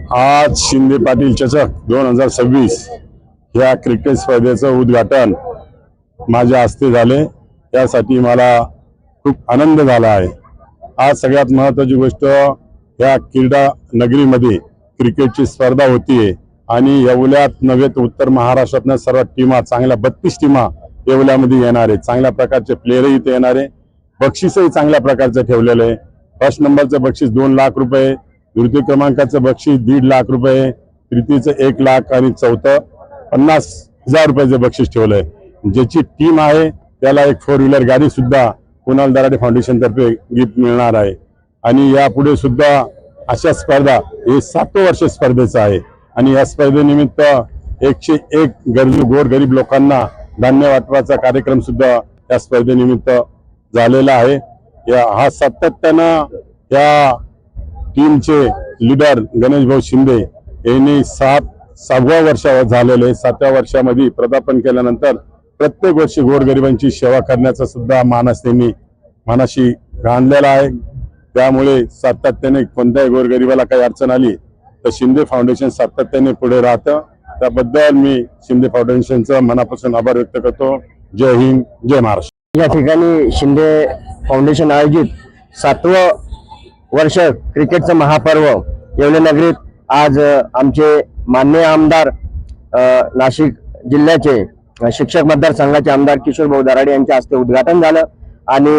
आज शिंदे पाटील चषक 2026 या क्रिकेट स्पर्धेचं उद्घाटन माझ्या हस्ते झाले। त्यासाठी मला खूप आनंद झाला आहे। आज सगळ्यात महत्त्वाची गोष्ट या क्रीडा नगरीमध्ये क्रिकेटची स्पर्धा होतीये आणि येवल्यात नव्हे तर उत्तर महाराष्ट्रातल्या सर्व टीमा चांगल्या 32 टीमा येवल्यामध्ये येणार आहेत। चांगल्या प्रकारचे प्लेयरही इथे येणार आहे। बक्षीसही चांगल्या प्रकारचं ठेवलेलं आहे। फर्स्ट नंबरचं बक्षीस 2 लाख रुपये, द्वितीय क्रमांकाचं बक्षीस 1.5 लाख रुपये, तृतीयचं 1 लाख आणि चौथं 50,000 रुपयाचं बक्षीस ठेवलंय। ज्याची टीम आहे त्याला एक 4 व्हीलर गाडी सुद्धा कुणाल दराडे फाउंडेशन तर्फे गिफ्ट मिळणार आहे। आणि यापुढे सुद्धा अशा स्पर्धा हे 7वें वर्ष स्पर्धेचं आहे आणि या स्पर्धेनिमित्त 101 गरजू गोरगरीब लोकांना धान्य वाटपाचा कार्यक्रम सुद्धा या स्पर्धेनिमित्त झालेला आहे। हा सातत्यानं या टीमचे लीडर गणेश भाऊ शिंदे यांनी 7व्या वर्षावर झालेले 7व्या वर्षामध्ये पदार्पण केल्यानंतर प्रत्येक वर्षी गोरगरिबांची सेवा करण्याचा सुद्धा मानस त्यांनी मनाशी बांधलेला आहे। त्यामुळे सातत्याने कोणत्याही गोरगरिबाला काही अडचण आली तर शिंदे फाउंडेशन सातत्याने पुढे राहतं। त्याबद्दल मी शिंदे फाउंडेशनचा मनापासून आभार व्यक्त करतो। जय हिंद, जय महाराष्ट्र। या ठिकाणी शिंदे फाउंडेशन आयोजित 7वं वर्ष क्रिकेटचं महापर्व येवले नगरीत आज आमचे माननीय आमदार नाशिक जिल्ह्याचे शिक्षक मतदारसंघाचे आमदार किशोर भाऊ दराडे यांच्या हस्ते उद्घाटन झालं आणि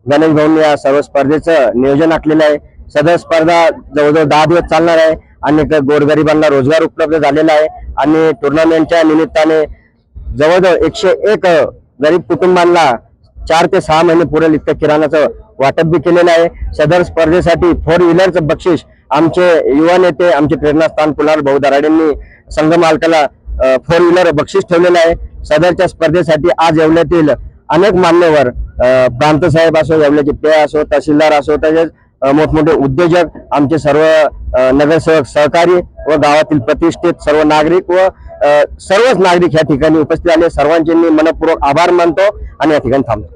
गणेश भाऊंनी या सर्व स्पर्धेचं नियोजन आखलेलं आहे। सदर स्पर्धा जवळजवळ 10 दिवस चालणार आहे। अनेक गोरगरिबांना रोजगार उपलब्ध झालेला आहे आणि टुर्नामेंटच्या निमित्ताने जवळजवळ 101 गरीब कुटुंबांना 4 ते 6 महिने पुरेल इतकं किराणाचं वाटप बी केलेलं आहे। सदर स्पर्धेसाठी 4 व्हीलरचं बक्षीस आमचे युवा नेते आमचे प्रेरणास्थान कुणाल भाऊ दराडेंनी संघ मालकाला 4 व्हीलर बक्षीस ठेवलेलं आहे। सदरच्या स्पर्धेसाठी आज येवल्यातील अनेक मान्यवर प्रांत साहेब असो, येवल्याचे पे असो, तहसीलदार असो, तसेच मोठमोठे उद्योजक, आमचे सर्व नगरसेवक, सहकारी व गावातील प्रतिष्ठित सर्व नागरिक व सर्वच नागरिक या ठिकाणी उपस्थित आले। सर्वांचे मी मनपूर्वक आभार मानतो आणि या ठिकाणी थांबतो।